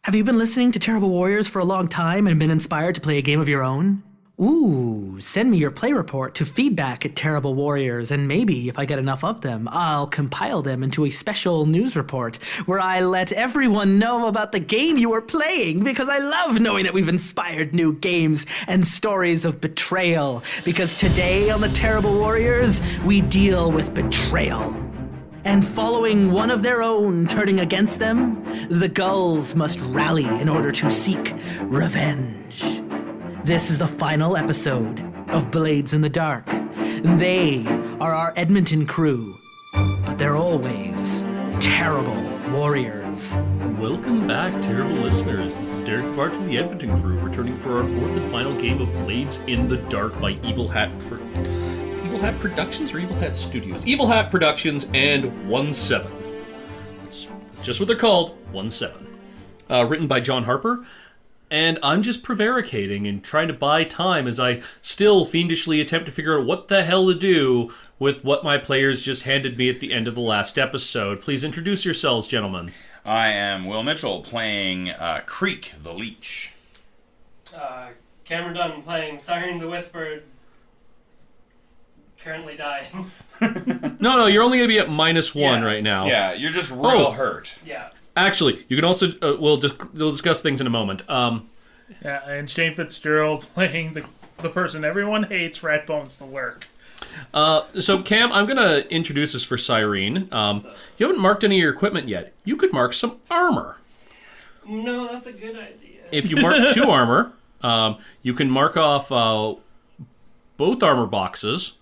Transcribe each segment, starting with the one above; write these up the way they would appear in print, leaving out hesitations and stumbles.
Have you been listening to Terrible Warriors for a long time and been inspired to play a game of your own? Ooh, send me your play report to feedback at Terrible Warriors, and maybe, if I get enough of them, I'll compile them into a special news report where I let everyone know about the game you are playing, because I love knowing that we've inspired new games and stories of betrayal, because today on the Terrible Warriors, we deal with betrayal. And following one of their own turning against them, the Gulls must rally in order to seek revenge. This is the final episode of Blades in the Dark. They are our Edmonton crew, but they're always terrible warriors. Welcome back, terrible listeners. This is Derek Bart from the Edmonton crew, returning for our fourth and final game of Blades in the Dark by Evil Hat Productions or Evil Hat Studios? Evil Hat Productions and 1-7. That's just what they're called, 1-7. Written by John Harper. And I'm just prevaricating and trying to buy time as I still fiendishly attempt to figure out what the hell to do with what my players just handed me at the end of the last episode. Please introduce yourselves, gentlemen. I am Will Mitchell, playing Creek the Leech. Cameron Dunn playing Siren the Whispered, currently dying. No, you're only going to be at -1 right now. Yeah, you're just real hurt. Yeah. Actually, you can also, we'll discuss things in a moment. Yeah, and Shane Fitzgerald playing the person everyone hates, Rat Bones the Work. So Cam, I'm going to introduce this for Cyrene. You haven't marked any of your equipment yet. You could mark some armor. No, that's a good idea. If you mark 2 armor, you can mark off both armor boxes.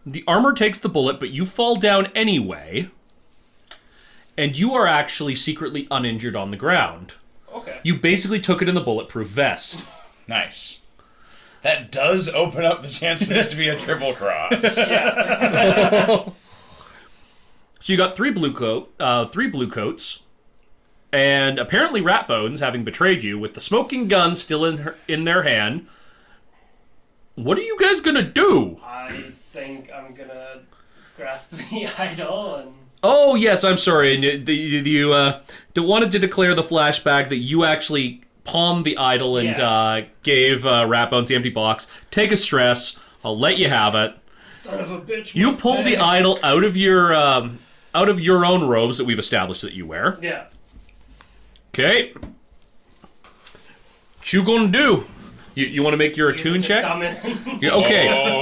The armor takes the bullet, but you fall down anyway. And you are actually secretly uninjured on the ground. Okay. You basically took it in the bulletproof vest. Nice. That does open up the chance for this to be a triple cross. So you got 3 blue coats, and apparently Rat Bones, having betrayed you, with the smoking gun still in their hand. What are you guys gonna do? I think I'm gonna grasp the idol and... Oh, yes, I'm sorry. And you wanted to declare the flashback that you actually palmed the idol and gave Rat Bones the empty box. Take a stress. I'll let you have it. Son of a bitch. You pull the idol out of your own robes that we've established that you wear. Yeah. Okay. What you gonna do? You want to make your attune check? Yeah, okay,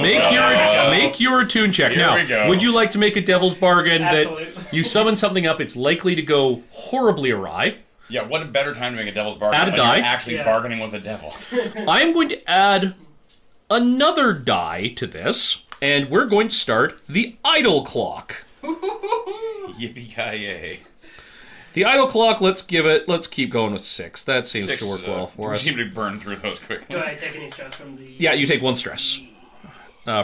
make your attune check. Here we Now, go. would you like to make a devil's bargain Absolutely. that you summon something up, it's likely to go horribly awry? Yeah, what a better time to make a devil's bargain Add a when die. you're actually bargaining with the devil. I'm going to add another die to this, and we're going to start the idle clock. Yippee-ki-yay. The idle clock, let's keep going with 6. That seems 6, to work well for we us. seem to burn through those quickly. Do I take any stress from the... Yeah, you take 1 stress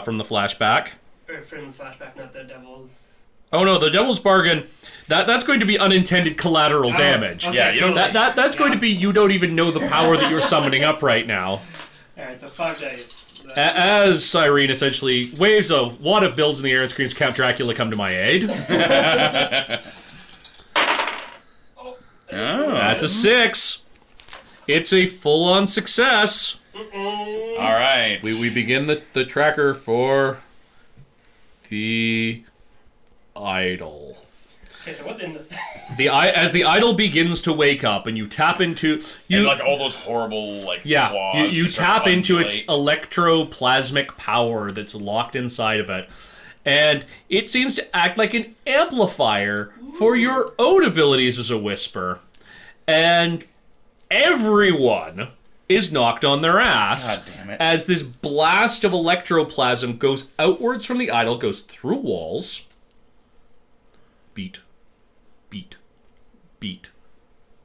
from the flashback. Or from the flashback, not the devil's... Oh no, the devil's bargain. That's going to be unintended collateral damage. Okay, Yeah, you don't. That's going to be you don't even know the power that you're summoning up right now. Alright, so 5 days. As Cyrene essentially waves a wad of bills in the air and screams, "Count Dracula, come to my aid." Oh. That's a 6. It's a full-on success. All right. We begin the tracker for the idol. Okay, so what's in this thing? As the idol begins to wake up, and you tap into and like all those horrible claws. you just start tap to into its undulate. electroplasmic power that's locked inside of it, and it seems to act like an amplifier for your own abilities as a whisper, and everyone is knocked on their ass. God damn it. As this blast of electroplasm goes outwards from the idol, goes through walls. Beat, beat, beat,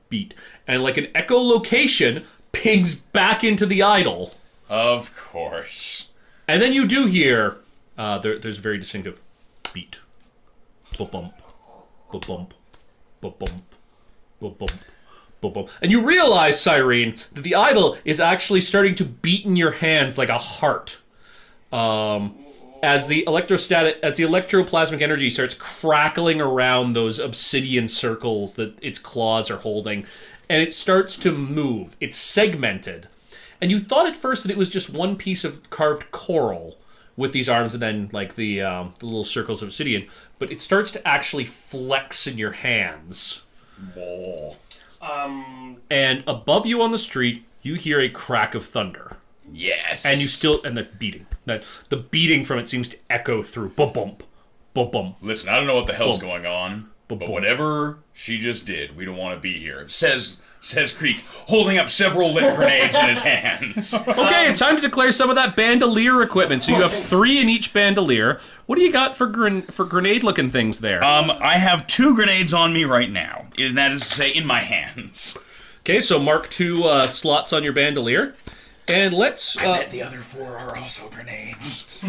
beat. And like an echolocation, pings back into the idol. Of course. And then you do hear, there's a very distinctive beat. Ba-bump, ba-bump, ba-bump, ba-bump, ba-bump. And you realize, Cyrene, that the idol is actually starting to beat in your hands like a heart. As the electroplasmic energy starts crackling around those obsidian circles that its claws are holding, and it starts to move. It's segmented. And you thought at first that it was just one piece of carved coral with these arms and then like the little circles of obsidian, but it starts to actually flex in your hands. Whoa. And above you on the street, you hear a crack of thunder. Yes. And the beating. The beating from it seems to echo through. Bump, bump, bump. Listen, I don't know what the hell's Boom. going on, Boom, but boom. whatever she just did, we don't want to be here. Says Creek, holding up several lit grenades in his hands. Okay, it's time to declare some of that bandolier equipment. So you have 3 in each bandolier. What do you got for grenade-looking things there? I have 2 grenades on me right now, and that is to say, in my hands. Okay, so mark 2 slots on your bandolier. And let's... I bet the other 4 are also grenades.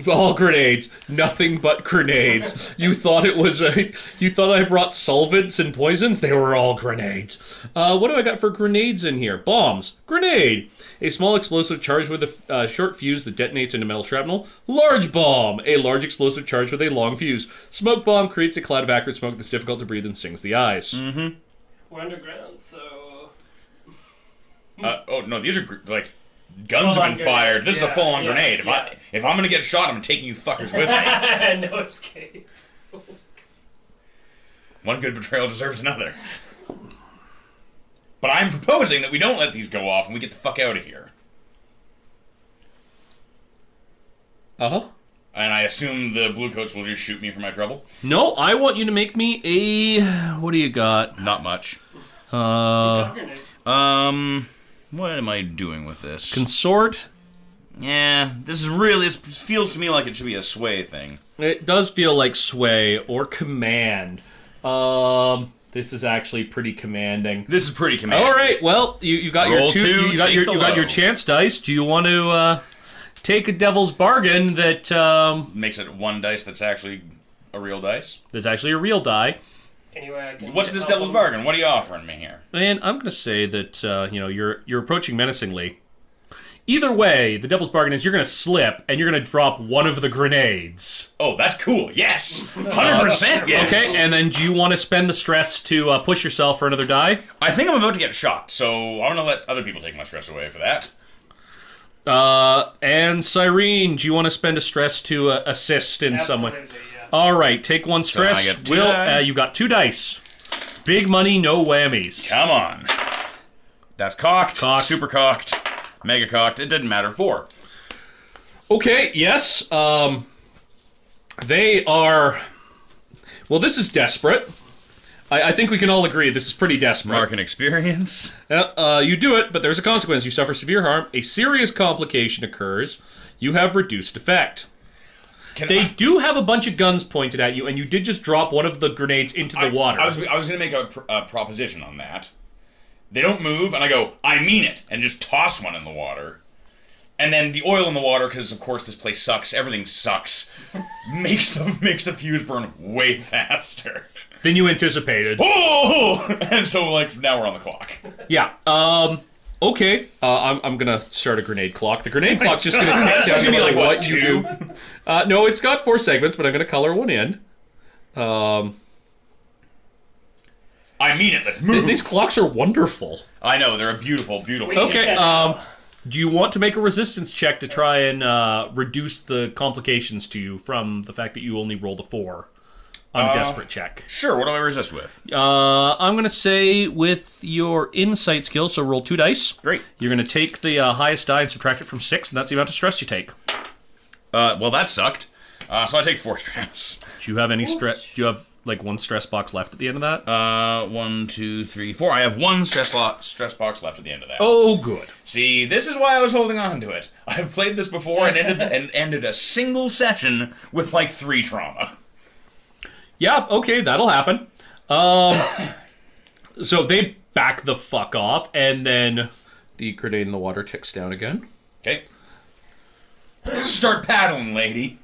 all grenades. Nothing but grenades. You thought it was you thought I brought solvents and poisons? They were all grenades. What do I got for grenades in here? Bombs. Grenade. A small explosive charged with a short fuse that detonates into metal shrapnel. Large bomb. A large explosive charged with a long fuse. Smoke bomb creates a cloud of acrid smoke that's difficult to breathe and stings the eyes. Mm-hmm. We're underground, so... Oh, no, these are, like, guns have been fired. This is a full-on grenade. If I'm gonna get shot, I'm taking you fuckers with me. No escape. One good betrayal deserves another. But I'm proposing that we don't let these go off and we get the fuck out of here. Uh-huh. And I assume the bluecoats will just shoot me for my trouble? No, I want you to make me a... What do you got? Not much. What am I doing with this? Consort. Yeah, this is really... It feels to me like it should be a sway thing. It does feel like sway or command. This is actually pretty commanding. This is pretty commanding. All right, well, you got Roll your 2. two, You got take your the you got your low. chance dice. Do you want to take a devil's bargain that Makes it 1 dice that's actually a real dice. there's actually a real die? Anyway, I can What's this devil's bargain? What are you offering me here? And I'm going to say that you're approaching menacingly. Either way, the devil's bargain is you're going to slip and you're going to drop one of the grenades. Oh, that's cool. Yes. 100% yes. Okay, and then do you want to spend the stress to push yourself for another die? I think I'm about to get shot, so I'm going to let other people take my stress away for that. And Cyrene, do you want to spend a stress to assist in some way? Absolutely, yes. All right, take 1 stress. I get 2 die. You got 2 dice. Big money, no whammies. Come on. That's cocked. Cocked. Super cocked. Mega cocked. It didn't matter. 4. Okay, yes. They are... Well, this is desperate. I think we can all agree this is pretty desperate. Mark and experience. You do it, but there's a consequence. You suffer severe harm. A serious complication occurs. You have reduced effect. They do have a bunch of guns pointed at you, and you did just drop one of the grenades into the water. I was going to make a proposition on that. They don't move, and I go, I mean it, and just toss one in the water. And then the oil in the water, because of course this place sucks, everything sucks, makes the fuse burn way faster. Than you anticipated. Oh! And so, like, now we're on the clock. Yeah. Okay. I'm gonna start a grenade clock. The grenade clock's just gonna tick down no matter what you do. No, it's got 4 segments, but I'm gonna color one in. I mean it. Let's move. These clocks are wonderful. I know they're a beautiful, beautiful. Okay. Do you want to make a resistance check to try and reduce the complications to you from the fact that you only rolled a 4 on a desperate check? Sure. What do I resist with? I'm gonna say with your insight skill. So roll 2 dice. Great. You're gonna take the highest die and subtract it from 6, and that's the amount of stress you take. Well, that sucked. So I take 4 stress. Do you have any stress? Do you have like 1 stress box left at the end of that? 1, 2, 3, 4. I have 1 stress box left at the end of that. Oh, good. See, this is why I was holding on to it. I've played this before and ended a single session with like 3 trauma. Yeah, okay, that'll happen. So they back the fuck off, and then the grenade in the water ticks down again. Okay. Start paddling, lady.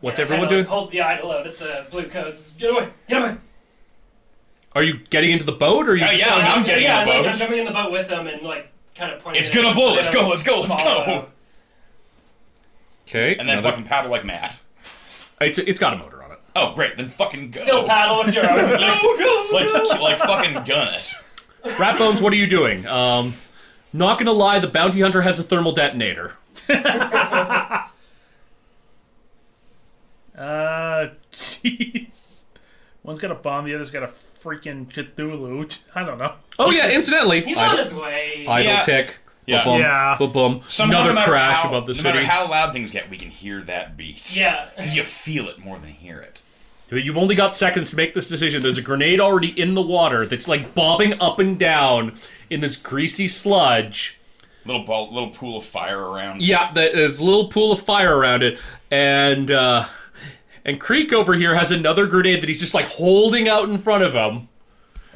What's Yeah, everyone kinda, doing? like, hold the idol out at the blue coats. Get away! Get away! Are you getting into the boat, or are you? Yeah, I'm getting in the boat. I'm jumping in the boat with them and like kind of pointing. It's gonna blow. Let's go. Okay. And then fucking paddle like mad. It's got a motor on it. Oh, great. Then fucking go. Still paddle with your arms. like fucking gun it. Ratbones, what are you doing? Not gonna lie, the bounty hunter has a thermal detonator. Jeez. One's got a bomb, the other's got a freaking Cthulhu. I don't know. Oh yeah, incidentally. He's on his way. Idle Yeah. tick. Yeah. Boom, Yeah. boom, boom. Somehow, Another no matter crash how- above the no city. matter how loud things get, we can hear that beat. Yeah. Because you feel it more than hear it. You've only got seconds to make this decision. There's a grenade already in the water that's like bobbing up and down in this greasy sludge. Little pool of fire around. Yeah, there's a little pool of fire around it, and Creek over here has another grenade that he's just like holding out in front of him.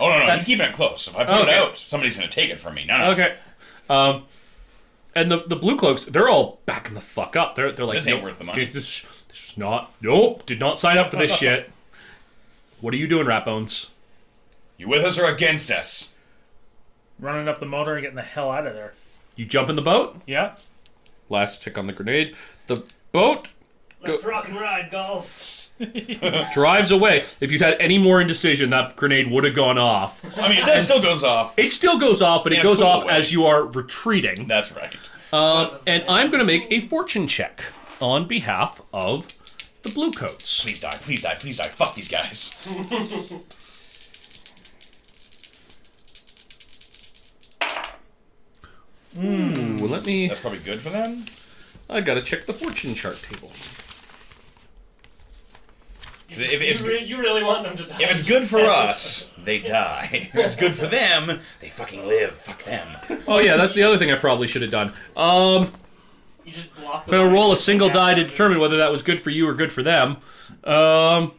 Oh no, he's keeping it close. If I put it out, somebody's gonna take it from me. No. Okay. And the blue cloaks, they're all backing the fuck up. They're like, This ain't nope, worth the money. This is not. Nope, did not sign up for this shit. What are you doing, Ratbones? You with us or against us? Running up the motor and getting the hell out of there. You jump in the boat. Yeah. Last tick on the grenade. The boat Let's rock and ride, Gulls. drives away. If you'd had any more indecision, that grenade would have gone off. I mean, it still goes off. It still goes off, but it In a goes cool off way. as you are retreating. That's right. And I'm going to make a fortune check on behalf of the blue coats. Please die, please die, please die. Fuck these guys. Ooh, let me... That's probably good for them. I gotta check the fortune chart table. 'Cause if it's You really want them to die. If it's good for us, they die. If it's good for them, they fucking live. Fuck them. Oh yeah, that's the other thing I probably should have done. You just block I'm gonna roll a single die to determine whether that was good for you or good for them. Do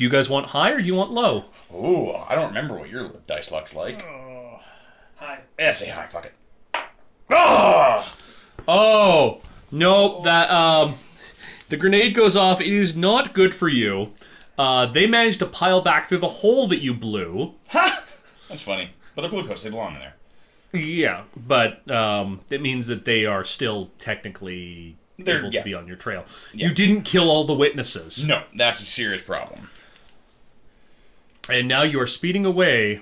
you guys want high or do you want low? Ooh, I don't remember what your dice luck's like. Hi. Yeah, say hi, fuck it. Oh! Oh, no, that, the grenade goes off. It is not good for you. They managed to pile back through the hole that you blew. Ha! That's funny. But they're blue coats, they belong in there. Yeah, but it means that they are still technically able to be on your trail. Yeah. You didn't kill all the witnesses. No, that's a serious problem. And now you are speeding away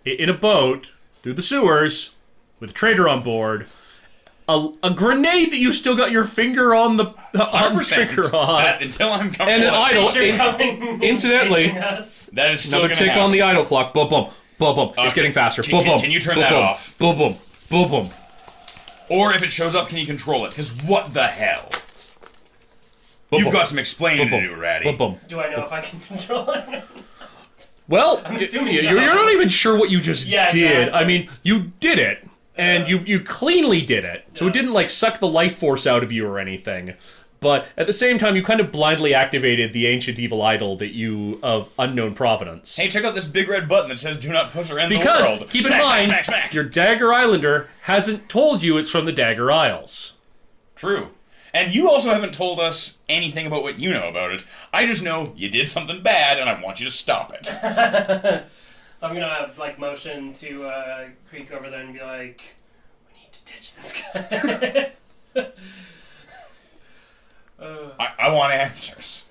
in a boat through the sewers with a traitor on board. A grenade that you still got your finger on the trigger on. That, until I'm comfortable. And an idle. You're coming. Incidentally, chasing us. That is still another going to tick happen. on the idle clock. Boom, boom, boom, boom. It's getting faster. Boom, boom. Can you turn boom, that boom, off? Boom, boom, boom, boom. Or if it shows up, can you control it? Because what the hell? Boom, You've boom. got some explaining Boom, to boom. do, Ratty. Boom, boom. Do I know if I can control it? Well, assuming you're no. not even sure what you just Yeah, did. exactly. I mean, you did it, and you cleanly did it. So it Yeah. didn't, like, suck the life force out of you or anything. But at the same time, you kind of blindly activated the ancient evil idol that you of unknown provenance. Hey, check out this big red button that says "Do not push or end the Because, world." keep in Smack, mind, smack, smack, smack. your Dagger Islander hasn't told you it's from the Dagger Isles. True. And you also haven't told us anything about what you know about it. I just know you did something bad, and I want you to stop it. So I'm gonna like motion to Creek over there and be like, "We need to ditch this guy." I want answers.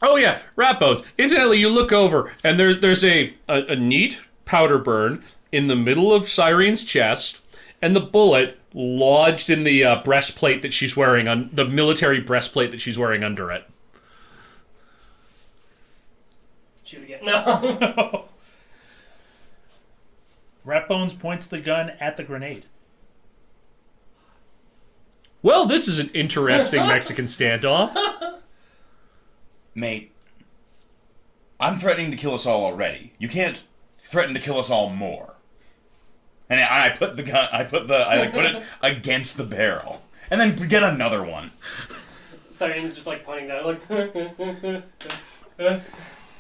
Oh yeah, rat bones. Incidentally, you look over, and there's a neat powder burn in the middle of Cyrene's chest, and the bullet lodged in the breastplate that she's wearing, on the military breastplate that she's wearing under it. Shoot again. No. Ratbones points the gun at the grenade. Well, this is an interesting Mexican standoff. Mate, I'm threatening to kill us all already. You can't threaten to kill us all more. And I put the gun, I put it against the barrel. And then get another one. Siren's just like pointing down, like.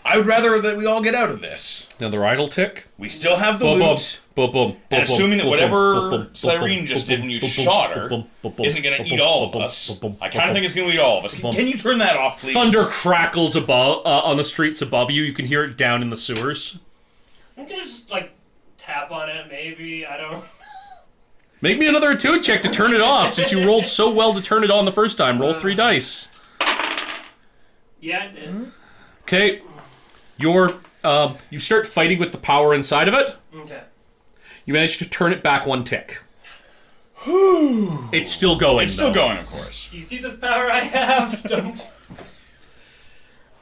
I would rather that we all get out of this. Another idle tick. We still have the Boom, boom, loot. boom, boom, And boom, assuming that boom, whatever boom, boom, Cyrene boom, just boom, did when you boom, shot her boom, boom, boom, isn't going to boom, eat boom, all of boom, us. boom, I kind of think it's going to eat all of us. boom. Can you turn that off, please? Thunder crackles above on the streets above you. You can hear it down in the sewers. I'm gonna just like tap on it, maybe. I don't. Make me another attuned check to turn it off, since you rolled so well to turn it on the first time. Roll 3 dice. Yeah, I did. Okay. You start fighting with the power inside of it. Okay. You manage to turn it back one tick. It's still going. It's still going, of course. Do you see this power I have? Don't.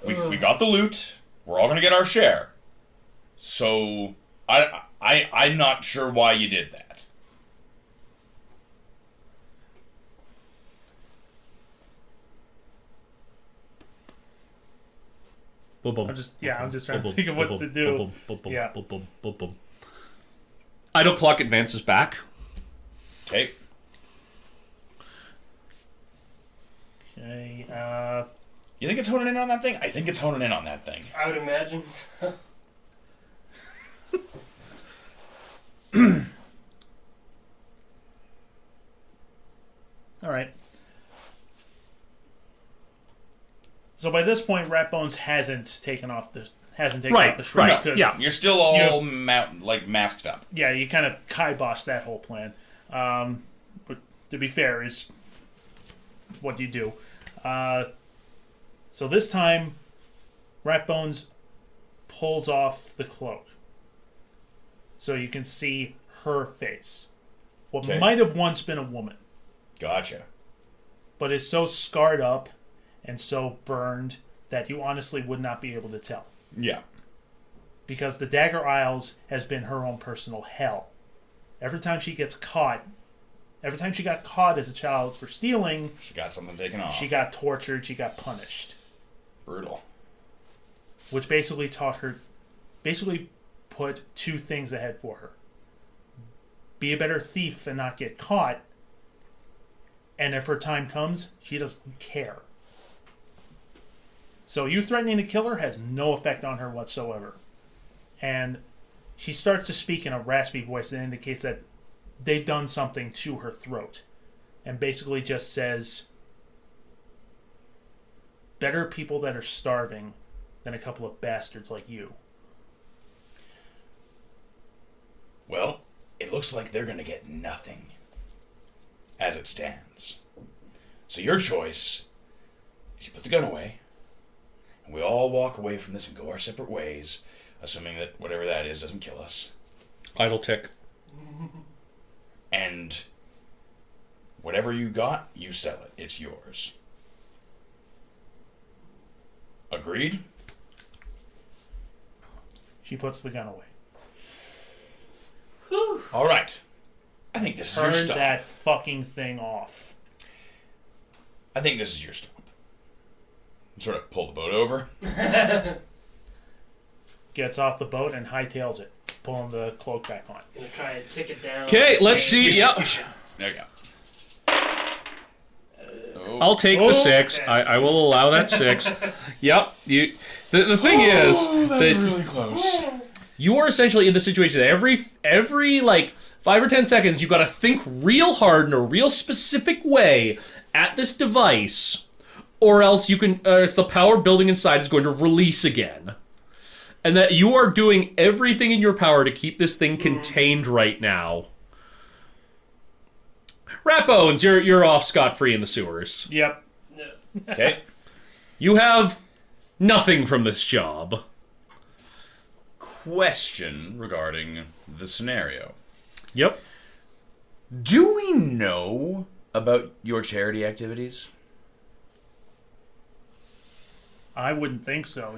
We got the loot. We're all gonna get our share. So I'm not sure why you did that. I'm I'm just trying to think of what to do. Yeah. Idle clock advances back. Okay. Okay. You think it's honing in on that thing? I think it's honing in on that thing. I would imagine. All right. So by this point, Ratbones hasn't taken off the shroud. Right. 'Cause Yeah. You're still all masked up. Yeah, you kind of kiboshed that whole plan. But to be fair, is what you do. So this time, Ratbones pulls off the cloak. So you can see her face. What Okay. might have once been a woman, Gotcha. but is so scarred up and so burned that you honestly would not be able to tell. Yeah. Because the Dagger Isles has been her own personal hell. Every time she got caught as a child for stealing, She got something taken off. she got tortured, she got punished. Brutal. Which basically put two things ahead for her. Be a better thief and not get caught, and if her time comes, she doesn't care. So you threatening to kill her has no effect on her whatsoever. And she starts to speak in a raspy voice that indicates that they've done something to her throat. And basically just says, better people that are starving than a couple of bastards like you. Well, it looks like they're gonna get nothing. As it stands. So your choice is you put the gun away, and we all walk away from this and go our separate ways, assuming that whatever that is doesn't kill us. Idle tick. And whatever you got, you sell it. It's yours. Agreed? She puts the gun away. All right. I think this is your Turn stop. that fucking thing off. I think this is your stop. Sort of pull the boat over. Gets off the boat and hightails it, pulling the cloak back on. Gonna try and tick it down. Okay, let's see. You Yep. should. There you go. Oh. I'll take the 6. I will allow that 6. Yep. The thing is That's that really close. you are essentially in the situation that every like 5 or 10 seconds you've got to think real hard in a real specific way at this device, or else it's the power building inside is going to release again. And that you are doing everything in your power to keep this thing contained right now. Ratbones, you're off scot-free in the sewers. Yep. Okay. You have nothing from this job. Question regarding the scenario. Yep. Do we know about your charity activities? I wouldn't think so.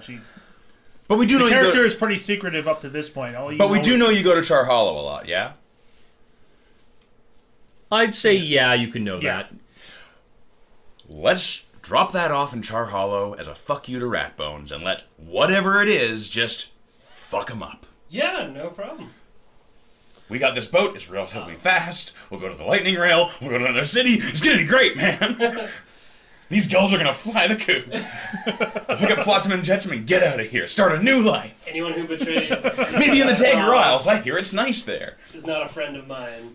But we do The know character is pretty secretive up to this point. But we do know you go to Char Hollow a lot, yeah? I'd say yeah, you can know Yeah. that. Let's drop that off in Char Hollow as a fuck you to Ratbones and let whatever it is just fuck them up. Yeah, no problem. We got this boat, it's relatively fast, we'll go to the lightning rail, we'll go to another city, it's gonna be great, man! These gulls are gonna fly the coop. Pick up Flotsam and Jetsam and get out of here, start a new life! Anyone who betrays Maybe in the Dagger Isles, I hear it's nice there. is not a friend of mine.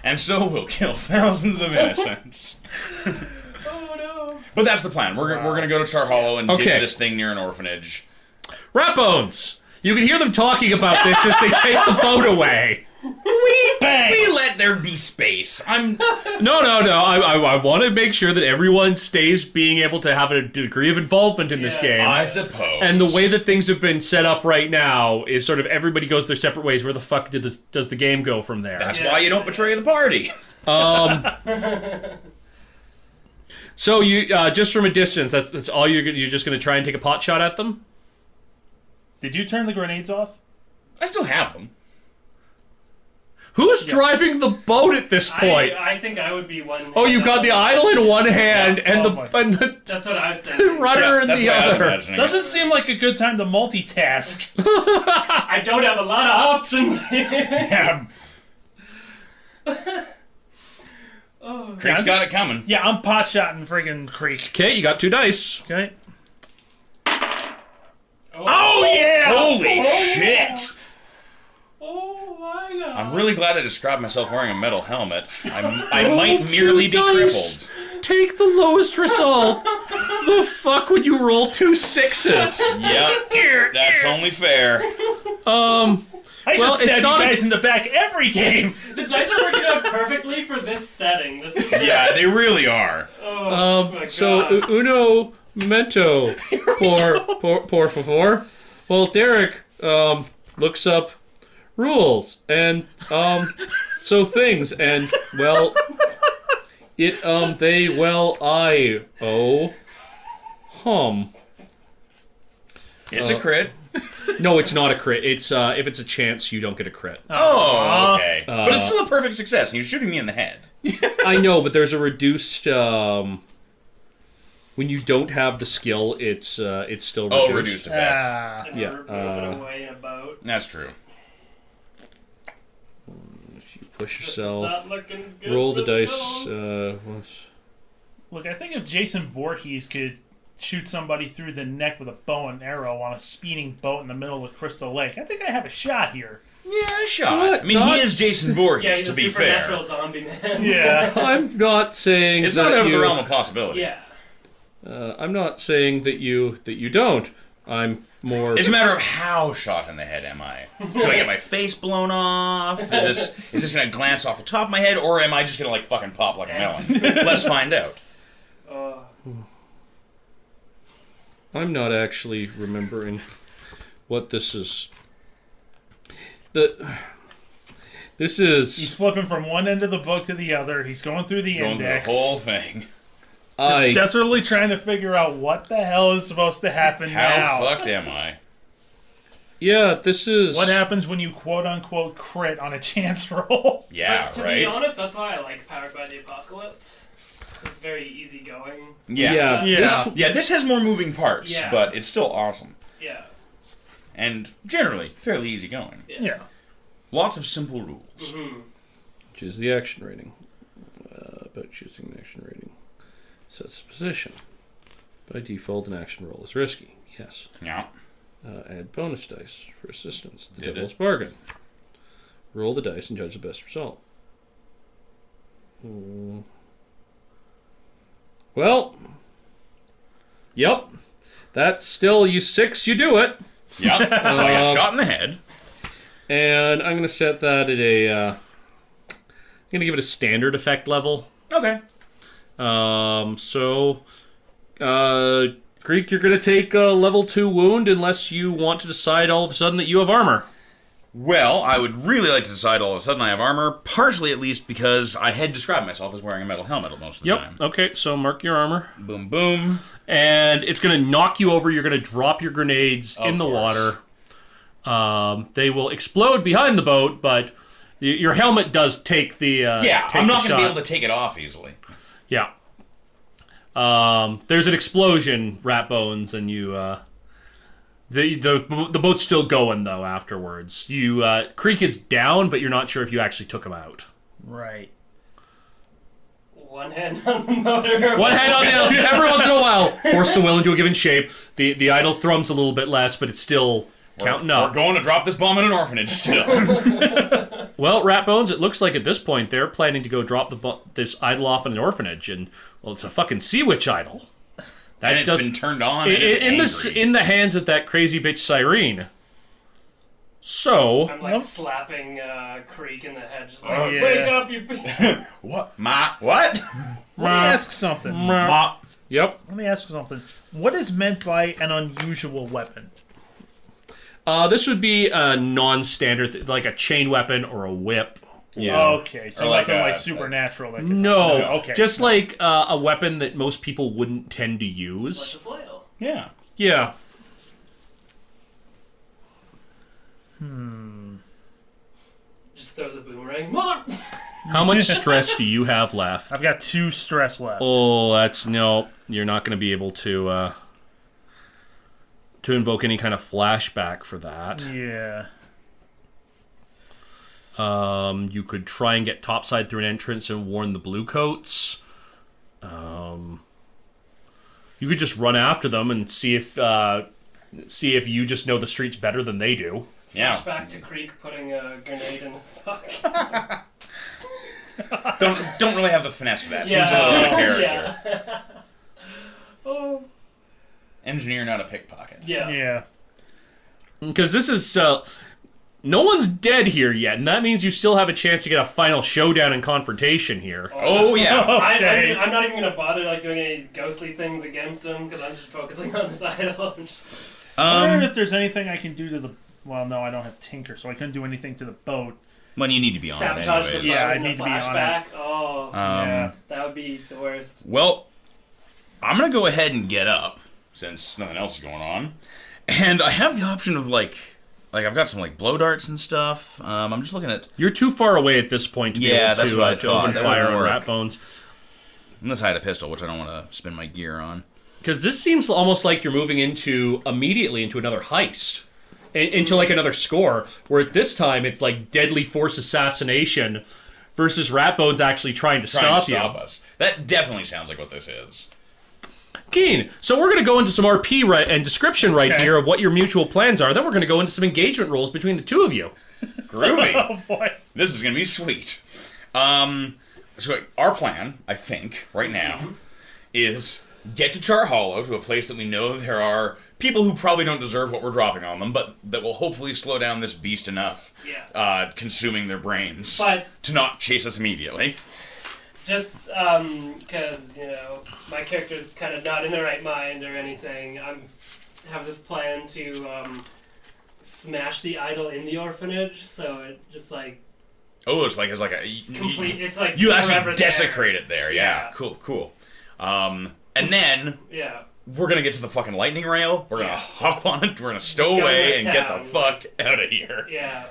And so we'll kill thousands of innocents. Oh no! But that's the plan, we're gonna go to Char Hollow and ditch Okay. this thing near an orphanage. Ratbones! You can hear them talking about this as they take the boat away. We We let there be space. No. I want to make sure that everyone stays being able to have a degree of involvement in this game. I suppose. And the way that things have been set up right now is sort of everybody goes their separate ways. Where the fuck does the game go from there? That's why you don't betray the party. So you just from a distance, that's all you're just going to try and take a pot shot at them? Did you turn the grenades off? I still have them. Who's driving the boat at this point? I think I would be one. Oh, you've got the idol in one hand and the That's what I was thinking. rudder in That's the what I was other. imagining. Doesn't seem like a good time to multitask. I don't have a lot of options here. Yeah. Creek's got it coming. Yeah, I'm pot-shotting friggin' Creek. Okay, you got 2 dice. Okay. Oh yeah! Holy shit! Oh my god. I'm really glad I described myself wearing a metal helmet. I might merely be dice. crippled. Take the lowest result. The fuck would you roll 2 sixes? Yep. That's only fair. I should stab you guys in the back every game. The dice are working out perfectly for this setting. Yeah, they really are. Oh my god. So uno momento por favor. Well, Derek looks up rules and so things and well I It's a crit. No, it's not a crit. It's if it's a chance, you don't get a crit. Oh, okay. But it's still a perfect success, and you're shooting me in the head. I know, but there's a reduced. When you don't have the skill, it's still reduced. Oh, reduced effect. Yeah. Moving away in a boat. That's true. If you push This is yourself, not looking good roll the for dice. Gulls. Look, I think if Jason Voorhees could shoot somebody through the neck with a bow and arrow on a speeding boat in the middle of Crystal Lake, I think I have a shot here. Yeah, a shot. What? I mean, he is Jason Voorhees, Yeah, he's to a be fair. supernatural zombie man. Yeah. I'm not saying It's that not out of you, the realm of possibility. Yeah. I'm not saying that you don't. I'm more. It's a matter of how shot in the head am I? Do I get my face blown off? Is this gonna glance off the top of my head, or am I just gonna like fucking pop like a melon? Let's find out. I'm not actually remembering what this is. This is. He's flipping from one end of the book to the other. He's going through the Going through index. the whole thing. Just desperately trying to figure out what the hell is supposed to happen How now. fucked am I? Yeah, this is. What happens when you quote-unquote crit on a chance roll? Yeah, But to right? be honest, that's why I like Powered by the Apocalypse. It's very easygoing. Yeah. Yeah. This has more moving parts, Yeah. but it's still awesome. Yeah. And generally, fairly easygoing. Yeah. Lots of simple rules. Mm-hmm. Choose the action rating. About choosing the action rating. Sets the position. By default, an action roll is risky. Yes. Yeah. Add bonus dice for assistance. The Did devil's it? bargain. Roll the dice and judge the best result. Well. Yep. That's still you 6. You do it. Yeah. So I got shot in the head. And I'm going to set that at a. I'm going to give it a standard effect level. Okay. Greek, you're going to take a level 2 wound unless you want to decide all of a sudden that you have armor. Well, I would really like to decide all of a sudden I have armor, partially at least because I had described myself as wearing a metal helmet most of the time. Okay, so mark your armor. Boom, boom. And it's going to knock you over. You're going to drop your grenades in the course. water. They will explode behind the boat, but your helmet does take the Yeah, take I'm not the going to be shot. able to take it off easily. Yeah. There's an explosion, Rat Bones, and you. The boat's still going though. Afterwards, you Creek is down, but you're not sure if you actually took him out. Right. One hand on the motor. One hand on the other. Every once in a while, force the will into a given shape. The idle thrums a little bit less, but it's still counting up. We're going to drop this bomb in an orphanage still. Well, Rat Bones, it looks like at this point they're planning to go drop this idol off in an orphanage, and well, it's a fucking sea witch idol. That and it's been turned on and it's angry. in the hands of that crazy bitch Cyrene. So, I'm like slapping Creek in the head, just like, Yeah. wake up, you. What? What? Let me ask something. Ma. yep. Let me ask something. What is meant by an unusual weapon? This would be a non-standard, like a chain weapon or a whip. Yeah. Okay, so Or like nothing a- like supernatural. That can No, okay. just like a weapon that most people wouldn't tend to Like use. a flail. Yeah. Yeah. Just throws a boomerang. Mother! How much stress do you have left? I've got 2 stress left. Oh, no. You're not going to be able to invoke any kind of flashback for that. Yeah. You could try and get topside through an entrance and warn the bluecoats. You could just run after them and see if you just know the streets better than they do. Yeah. Flashback to Creek putting a grenade in his pocket. Don't really have the finesse for that. Seems a little out of character. Yeah. Oh. Engineer, not a pickpocket. Yeah. Yeah. Because this is... no one's dead here yet, and that means you still have a chance to get a final showdown and confrontation here. Oh yeah. Okay. I'm not even gonna bother like doing any ghostly things against him because I'm just focusing on this idol. I wonder if there's anything I can do to the... Well, no, I don't have Tinker, so I couldn't do anything to the boat. When you need to be on Sabotage it the anyways. Yeah, I boat in need a to be on it. flashback. Oh, Yeah. that would be the worst. Well, I'm gonna go ahead and get up since nothing else is going on, and I have the option of like I've got some like blow darts and stuff. I'm just looking at You're too far away at this point to be Yeah, able that's to, what I to thought. open That fire wouldn't on work. rat bones. unless I had a pistol, which I don't want to spend my gear on. Because this seems almost like you're moving immediately into another heist. Into like another score, where at this time it's like deadly force assassination versus Ratbones actually trying to Trying stop to you. stop us. That definitely sounds like what this is. Keen. So we're going to go into some RP and description right here of what your mutual plans are. Then we're going to go into some engagement roles between the two of you. Groovy. Oh, boy. This is gonna be sweet. So our plan, I think, right now, is get to Char Hollow, to a place that we know there are people who probably don't deserve what we're dropping on them, but that will hopefully slow down this beast enough, consuming their brains, But to not chase us immediately. just because my character's kind of not in the right mind or anything, I have this plan to smash the idol in the orphanage, so it just like Oh, it's like a complete. It's like you forever actually desecrate there. it there. Yeah, Yeah. cool. And then Yeah. we're gonna get to the fucking lightning rail. We're gonna Yeah. hop on it. We're gonna stow Go away this and get the town. fuck out of here. Yeah.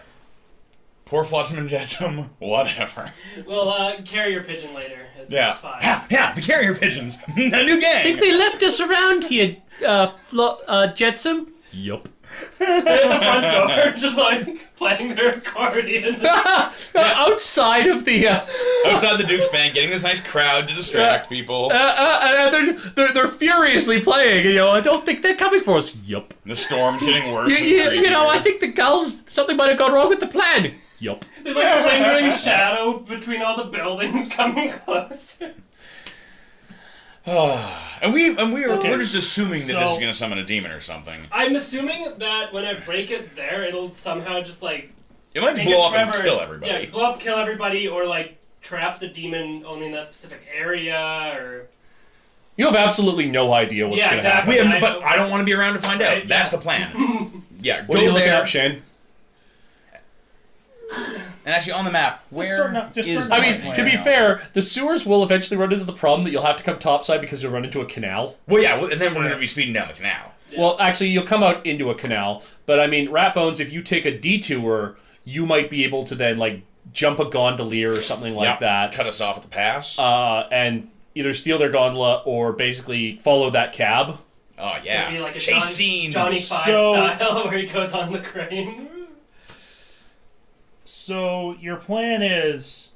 Poor Flotsam and Jetsam, whatever. We'll carry your pigeon later. It's fine. Yeah, the carrier pigeons, a new gang. they left us around here, Jetsam? Yup. They're at the front door, just like playing their accordion. Outside of the... Outside the Duke's Bank, getting this nice crowd to distract people. they're furiously playing, I don't think they're coming for us. Yup. The storm's getting worse. and I creepier. think the Gulls, something might have gone wrong with the plan. Yup. There's like a lingering shadow between all the buildings coming closer. And we're just assuming that this is So- gonna summon a demon or something. I'm assuming that when I break it there, it'll somehow just like It might make blow it up and forever. kill everybody. Yeah, blow up, kill everybody, or like trap the demon only in that specific area, or You have absolutely no idea what's Yeah, going to happen. exactly. But I don't want to be around to find out. Right, That's yeah. the plan. Yeah, What are you go looking there. up, Shane? And actually, on the map, where is I the mean, plan to be now? fair, the sewers will eventually run into the problem that you'll have to come topside because you'll run into a canal. Well, yeah, and then we're going to be speeding down the canal. Well, actually, you'll come out into a canal. But, I mean, Ratbones, if you take a detour, you might be able to then, like, jump a gondolier or something like that. Cut us off at the pass. And either steal their gondola or basically follow that cab. Oh, it's yeah. gonna be like a Chase scene. Johnny Five So- style where he goes on the crane. So your plan is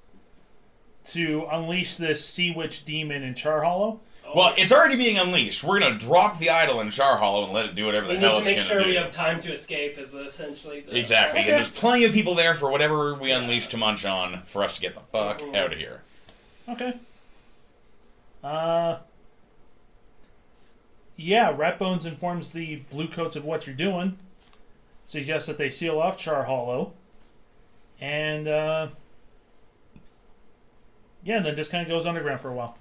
to unleash this Sea Witch demon in Char Hollow? Well, it's already being unleashed. We're going to drop the idol in Char Hollow and let it do whatever the We hell need to it's make going sure to do. we have time to escape. Is essentially the Exactly. Okay. And there's plenty of people there for whatever we unleash to munch on for us to get the fuck out of here. Okay. Yeah, Ratbones informs the Bluecoats of what you're doing. suggests that they seal off Char Hollow. And, and then just kind of goes underground for a while.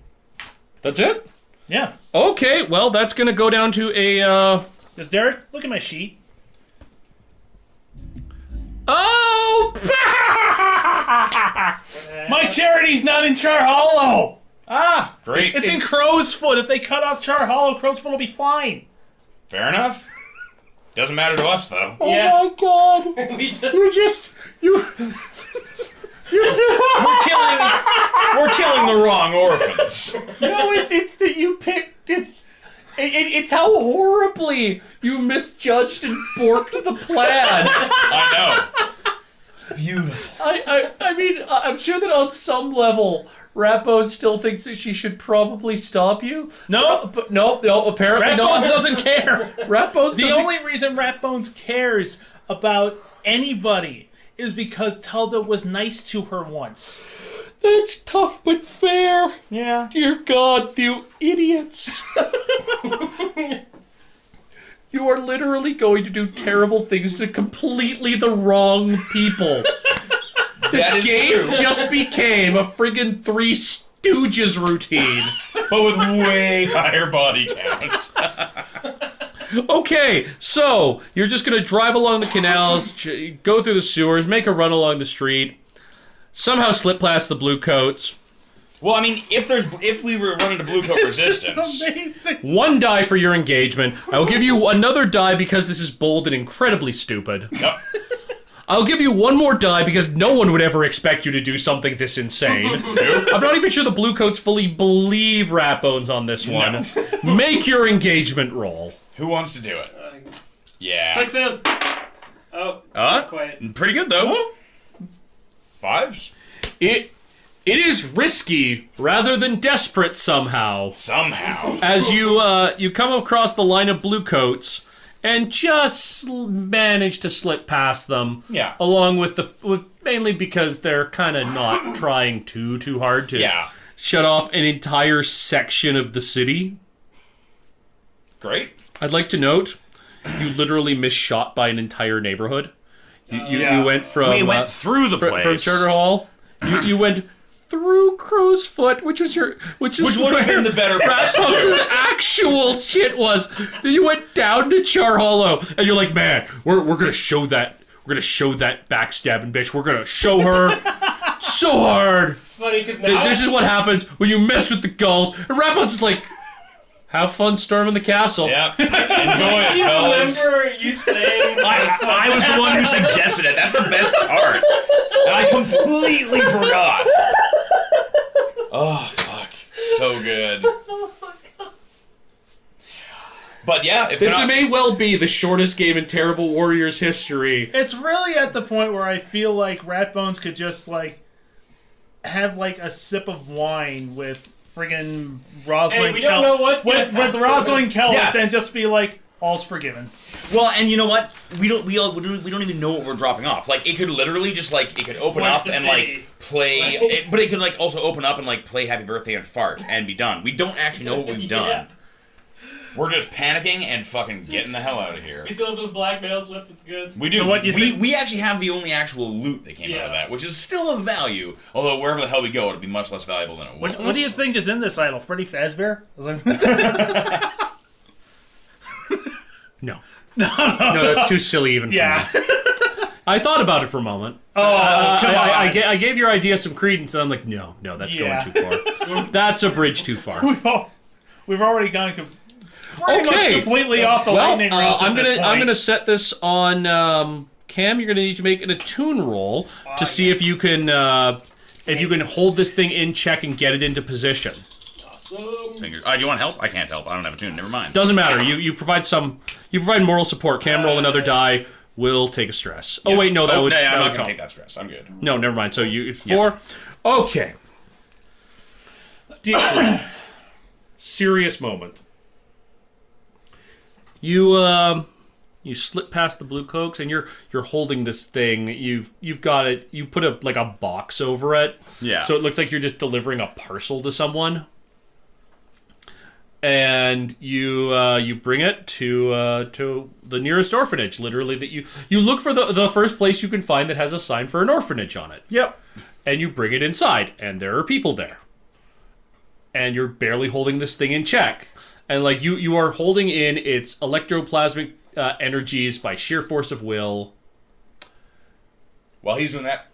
That's it? Yeah. Okay, well, that's going to go down to a... Just Derek, look at my sheet. Oh! My charity's not in Char Hollow! Ah, great. It's in Crow's Foot. If they cut off Char Hollow, Crow's Foot will be fine. Fair enough. Doesn't matter to us, though. Oh Yeah. my god! We're killing the wrong orphans. No, it's that you picked. It's how horribly you misjudged and borked the plan. I know. It's beautiful. I mean, I'm sure that on some level, Ratbone still thinks that she should probably stop you. No. But no, apparently not. Ratbones doesn't care. Ratbones The doesn't... only reason Ratbones cares about anybody is because Telda was nice to her once. That's tough but fair. Yeah. Dear God, you idiots. You are literally going to do terrible things to completely the wrong people. This game just became a friggin' Three Stooges routine. But with way higher body count. Okay, so you're just going to drive along the canals, go through the sewers, make a run along the street, somehow slip past the blue coats. Well, I mean, if we were running to blue coat resistance, This is amazing. 1 die for your engagement. I will give you another die because this is bold and incredibly stupid. no, I'll give you 1 more die because no one would ever expect you to do something this insane. I'm not even sure the blue coats fully believe Ratbones on this one. Make your engagement roll. who wants to do it? Yeah. Success. Oh, not quite. Pretty good though. 5s. It is risky rather than desperate somehow. Somehow. As you come across the line of blue coats and just manage to slip past them. Yeah. Along with mainly because they're kind of not trying too hard to shut off an entire section of the city. Great. I'd like to note, you literally missed shot by an entire neighborhood. You went from... We went through the place. From Charter Hall. You went through Crow's Foot, which would have been the better Ratbones' actual shit was. Then you went down to Char Hollow, and you're like, man, we're gonna show that. We're gonna show that backstabbing bitch. We're gonna show her so hard. It's funny because now This is what happens when you mess with the Gulls. And Ratbones is like, have fun storming the castle. Yeah. Enjoy it, you fellas. remember you saying I was the one who suggested it. That's the best part. And I completely forgot. Oh, fuck. So good. But yeah, if This not, may well be the shortest game in Terrible Warriors history. It's really at the point where I feel like Ratbones could just, like, have, like, a sip of wine with friggin' Rosalind Hey, we don't know what's with gonna Rosalind Kellis Yeah. and just be like, all's forgiven. well, and you know what? We don't even know what we're dropping off. Like, it could literally just like it could open Watch up the and city. like play, but it could like also open up and like play Happy Birthday and fart and be done. We don't actually know what we've done. Yeah. We're just panicking and fucking getting the hell out of here. We still have those blackmail slips. It's good. We do. So what do you think? We actually have the only actual loot that came out of Yeah. that, which is still of value. Although wherever the hell we go, it'll be much less valuable than it was. What do you think is in this idol? Freddy Fazbear? I was like, No, that's too silly even for yeah. me. I thought about it for a moment. Oh, come on. I gave your idea some credence, and I'm like, no, that's Yeah. going too far. That's a bridge too far. We've already gone pretty much completely off the lightning rails at this point. I'm gonna set this on Cam. You're gonna need to make an attune roll to see if you can hold this thing in check and get it into position. Fingers. Do you want help? I can't help. I don't have a tune. Never mind. Doesn't matter. You provide moral support. Cam, roll another die. Will take a stress. Oh wait, no, that would. I'm that not would gonna count. take that stress. I'm good. No, never mind. So you 4. Okay. Deep breath. Serious moment. You slip past the blue cloaks and you're holding this thing. You've got it. You put a box over it. Yeah. So it looks like you're just delivering a parcel to someone. and you bring it to the nearest orphanage. Literally, that you look for the first place you can find that has a sign for an orphanage on it. Yep. And you bring it inside, and there are people there. And you're barely holding this thing in check. And like you are holding in its electroplasmic energies by sheer force of will. While he's doing that,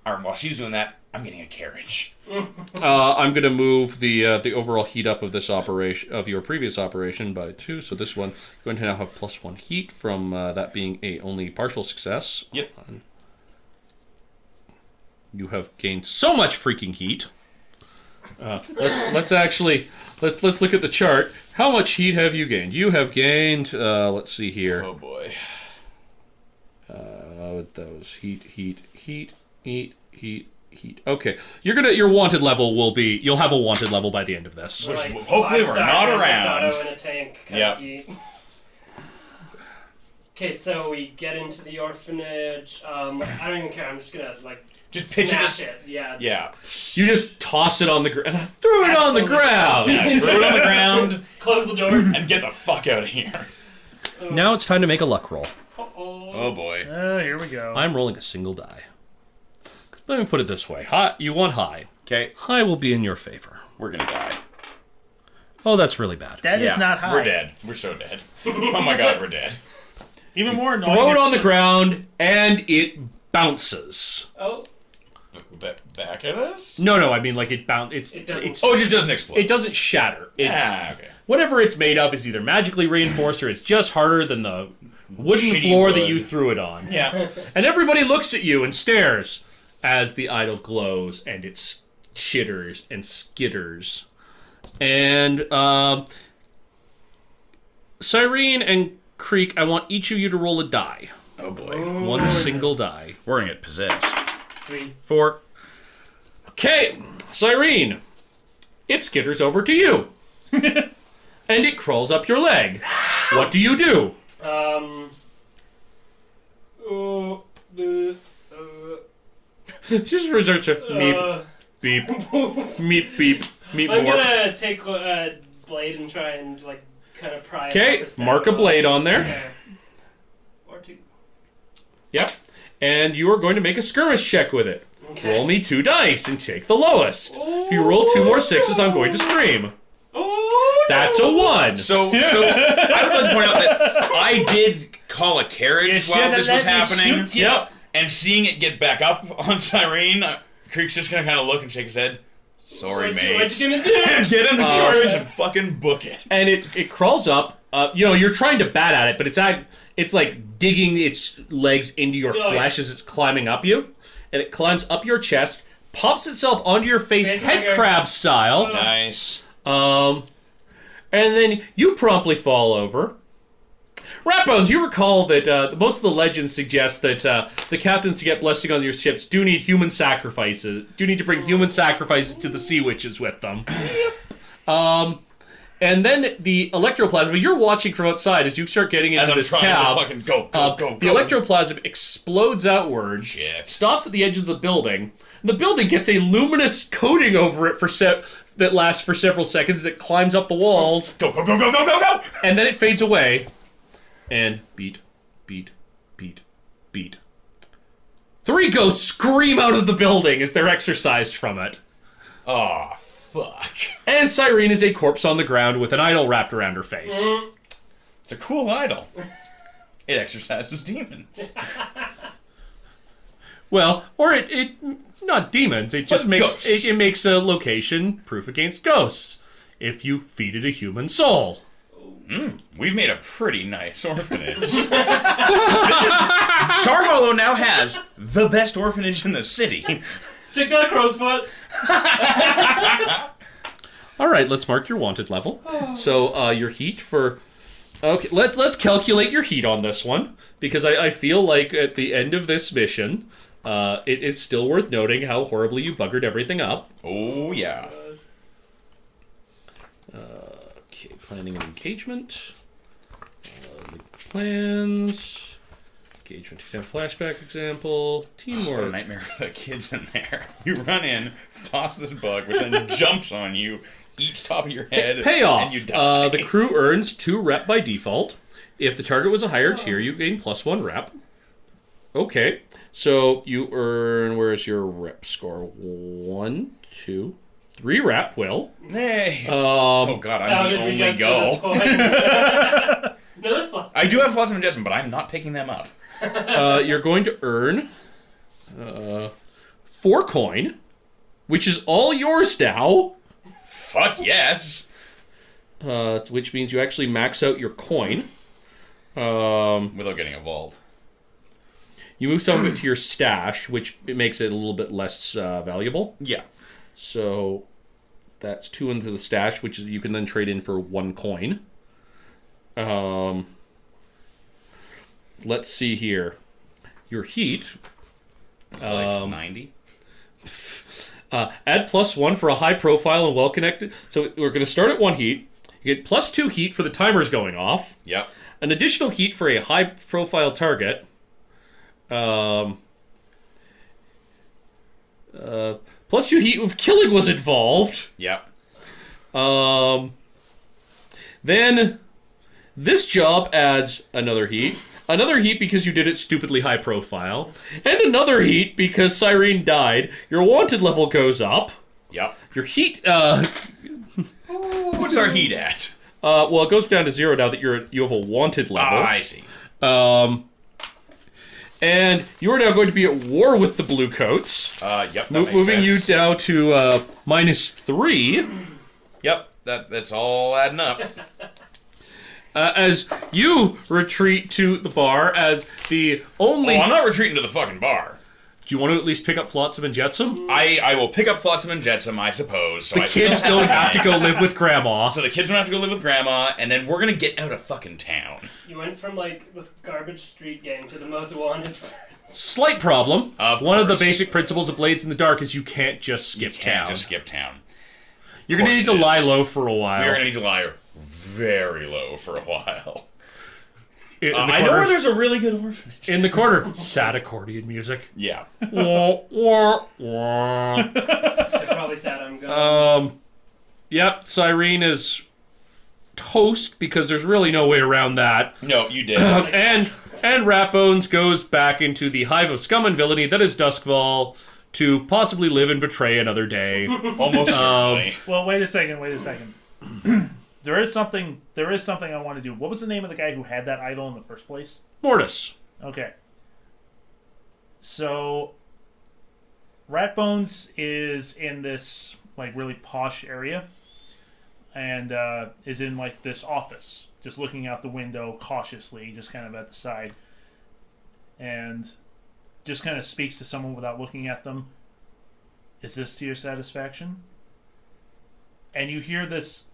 or while she's doing that, I'm getting a carriage. I'm going to move the overall heat up of this operation, of your previous operation, by 2. So this one is going to now have +1 heat from that being a only partial success. Yep. You have gained so much freaking heat. Let's look at the chart. How much heat have you gained? You have gained. Let's see here. Oh boy. Those heat. Okay, your wanted level will be. You'll have a wanted level by the end of this. Which hopefully we're not around. In a tank. Yep. Okay, so we get into the orphanage. I don't even care. I'm just gonna Just pitch smash it. Yeah. Yeah. You just toss it on the ground. And I threw it on the ground. Yeah, throw it on the ground Close the door. and get the fuck out of here. Now it's time to make a luck roll. Oh boy. Here we go. I'm rolling a single die. Let me put it this way. High, you want high. Okay, High will be in your favor. we're gonna die. Oh, that's really bad. That is Yeah, not high. We're dead. We're so dead. Oh my god, we're dead. Even more annoying. Throw it it's on the still- ground, and it bounces. Oh, Back at us? No, I mean like it bounce. it doesn't. Oh, it just doesn't explode. It doesn't shatter. It's Okay. whatever it's made of is either magically reinforced or it's just harder than the wooden Shitty floor that wood. you threw it on. Yeah. And everybody looks at you and stares as the idol glows and it shitters and skitters. And Cyrene and Creek, I want each of you to roll a die. Oh boy. One single die. We're gonna get possessed. 3. 4. Okay, Cyrene, it skitters over to you. And it crawls up your leg. What do you do? Just research it. Meep, beep, meep, beep, meep, I'm more. gonna take a blade and try and kind of pry. Okay, it mark a blade on there. Okay. Or 2. Yep. And you are going to make a skirmish check with it. Okay. Roll me 2 dice and take the lowest. If you roll 2 more 6s, I'm going to scream. Oh, That's a 1. So I would like to point out that I did call a carriage while this was happening. Yep. And seeing it get back up on Cyrene, Creek's just gonna kind of look and shake his head. Sorry, mate. What you gonna do? And get in the carriage and fucking book it. And it crawls up. You're trying to bat at it, but it's like digging its legs into your flesh as it's climbing up you. And it climbs up your chest, pops itself onto your face, head crab style. Nice. And then you promptly fall over. Ratbones, you recall that most of the legends suggest that the captains to get blessing on your ships do need human sacrifices. Do need to bring human sacrifices to the sea witches with them. And then the electroplasm. You're watching from outside as you start getting into As I'm this trying cab. to fucking go. The electroplasm explodes outward, Shit. stops at the edge of the building. The building gets a luminous coating over it that lasts for several seconds as it climbs up the walls. Go. And then it fades away. And beat. 3 ghosts scream out of the building as they're exorcised from it. Oh, fuck. And Cyrene is a corpse on the ground with an idol wrapped around her face. It's a cool idol. It exorcises demons. Well, or it not demons. It just makes ghosts. it makes a location proof against ghosts if you feed it a human soul. We've made a pretty nice orphanage. Char Hollow now has the best orphanage in the city. Take that, crow's foot. All right, let's mark your wanted level. So your heat for okay, let's calculate your heat on this one because I feel like at the end of this mission, it is still worth noting how horribly you buggered everything up. Oh, yeah. Okay, planning an engagement. Plans. Engagement flashback example. What a Teamwork. nightmare for the kids in there. You run in, toss this bug, which then jumps on you, eats top of your head. Payoff. And you die. The crew earns 2 rep by default. If the target was a higher tier, you gain +1 rep. Okay. So you earn, where's your rep score? 1, 2, 3 rep, Will. Hey. Oh god, I'm the only go. No, that's fun. I do have Flotsam and Jetsam, but I'm not picking them up. You're going to earn 4 coin, which is all yours now. Fuck yes. Which means you actually max out your coin. Without getting a vault. You move some of it to your stash, which it makes it a little bit less valuable. Yeah. So that's 2 into the stash, which is you can then trade in for 1 coin. Let's see here. Your heat. Like 90. Add +1 for a high profile and well connected. So we're going to start at 1 heat. You get +2 heat for the timers going off. Yep. An additional heat for a high profile target. +2 heat if killing was involved. Yep. Then this job adds another heat. Another heat because you did it stupidly high profile. And another heat because Cyrene died. Your wanted level goes up. Yep. Your heat... What's our heat at? well, it goes down to 0 now that you have a wanted level. I see. And you are now going to be at war with the Blue Coats. Yep, that makes moving sense. you down to -3. Yep, that's all adding up. As you retreat to the bar as the only... Oh, I'm not retreating to the fucking bar. Do you want to at least pick up Flotsam and Jetsam? I will pick up Flotsam and Jetsam, I suppose. So The kids don't have to go live with Grandma. So the kids don't have to go live with Grandma, and then we're gonna get out of fucking town. You went from like this garbage street gang to the most wanted. Slight problem. Of One of the course. basic principles of Blades in the Dark is you can't just skip You can't town. just skip town. You're going to need to course it lie is. low for a while. We're gonna need to lie very low for a while. In the I know corner- where there's a really good orphanage. In the corner, sad accordion music. Yeah. Wah, wah, wah. They're probably sad I'm going. Yep, Cyrene is toast because there's really no way around that. No, you did. And Ratbones goes back into the hive of scum and villainy that is Duskfall to possibly live and betray another day. Almost certainly. Well, wait a second. There is something I want to do. What was the name of the guy who had that idol in the first place? Mortis. Okay. So Ratbones is in this like really posh area and is in like this office, just looking out the window cautiously, just kind of at the side, and just kind of speaks to someone without looking at them. Is this to your satisfaction? And you hear this,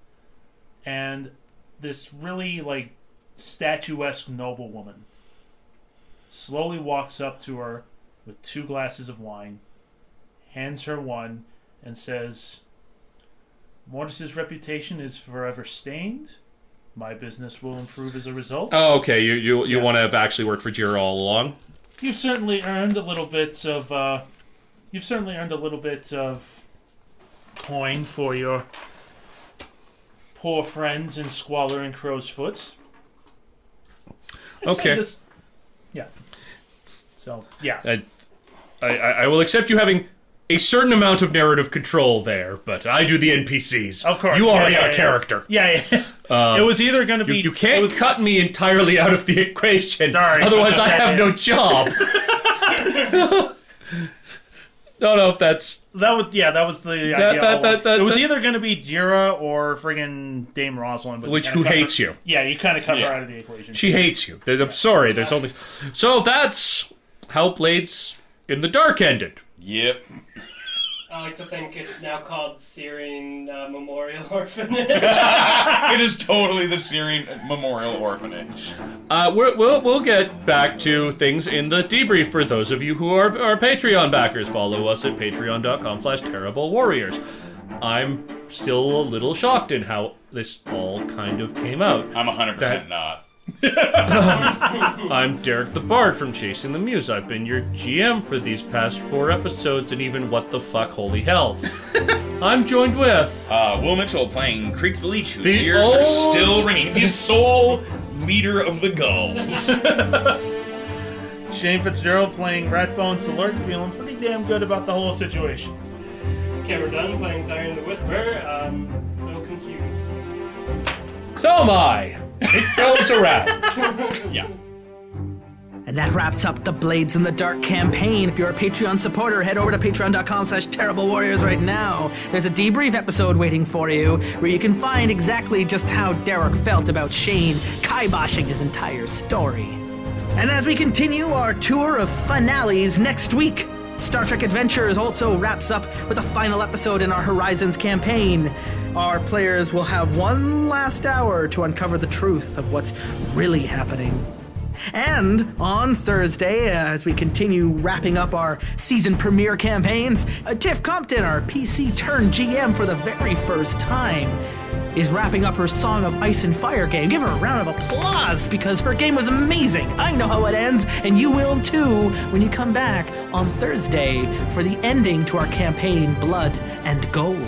and this really like statuesque noblewoman slowly walks up to her with 2 glasses of wine, hands her one, and says, "Mortis's reputation is forever stained. My business will improve as a result. Oh, okay. You want to have actually worked for Jira all along? You've certainly earned a little bit of coin for your poor friends in Squalor and Crow's Foot." I'd say Okay. Yeah. So, yeah. I will accept you having a certain amount of narrative control there, but I do the NPCs. Of course. You already Yeah, are yeah, a character. Yeah. It was either going to be... You can't cut me entirely out of the equation. Sorry. Otherwise, I have no job. No, that's... That was the idea. that- it was either going to be Jira or friggin' Dame Rosalind. But Who hates you. Yeah, you kind of cut Yeah. her out of the equation. She hates you. I'm sorry, there's only... So that's how Blades in the Dark ended. Yep. I like to think it's now called Syrian Memorial Orphanage. It is totally the Syrian Memorial Orphanage. We'll get back to things in the debrief for those of you who are Patreon backers. Follow us at patreon.com/terriblewarriors. I'm still a little shocked in how this all kind of came out. I'm 100% not. I'm Derek the Bard from Chasing the Muse. I've been your GM for these past 4 episodes and even what the fuck, holy hell. I'm joined with... Will Mitchell playing Creek the Leech, whose ears are still ringing. The sole leader of the Gulls. Shane Fitzgerald playing Ratbones Alert, feeling pretty damn good about the whole situation. Cameron Dunn playing Siren the Whisperer. So confused. So am I. It goes around. Yeah. And that wraps up the Blades in the Dark campaign. If you're a Patreon supporter, head over to patreon.com/terriblewarriors right now. There's a debrief episode waiting for you, where you can find exactly just how Derek felt about Shane kiboshing his entire story. And as we continue our tour of finales next week, Star Trek Adventures also wraps up with a final episode in our Horizons campaign. Our players will have one last hour to uncover the truth of what's really happening. And on Thursday, as we continue wrapping up our season premiere campaigns, Tiff Compton, our PC turned GM for the very first time, is wrapping up her Song of Ice and Fire game. Give her a round of applause, because her game was amazing. I know how it ends, and you will too when you come back on Thursday for the ending to our campaign, Blood and Gold.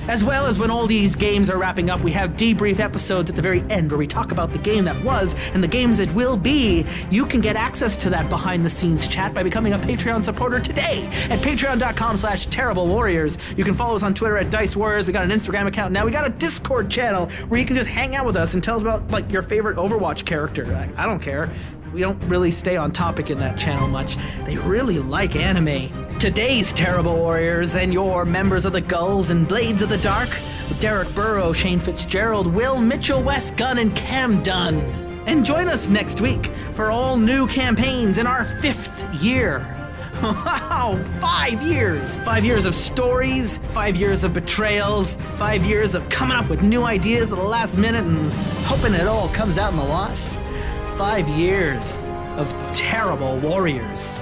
As well as when all these games are wrapping up, we have debrief episodes at the very end where we talk about the game that was and the games that will be. You can get access to that behind-the-scenes chat by becoming a Patreon supporter today at patreon.com/terriblewarriors. You can follow us on Twitter at Dice Warriors. We got an Instagram account now. We got a Discord channel where you can just hang out with us and tell us about like your favorite Overwatch character. I don't care. We don't really stay on topic in that channel much. They really like anime. Today's Terrible Warriors and your members of the Gulls and Blades of the Dark with Derek Burrow, Shane Fitzgerald, Will Mitchell, Wes Gunn, and Cam Dunn. And join us next week for all new campaigns in our 5th year. Wow, 5 years! 5 years of stories, 5 years of betrayals, 5 years of coming up with new ideas at the last minute and hoping it all comes out in the wash. 5 years of terrible warriors.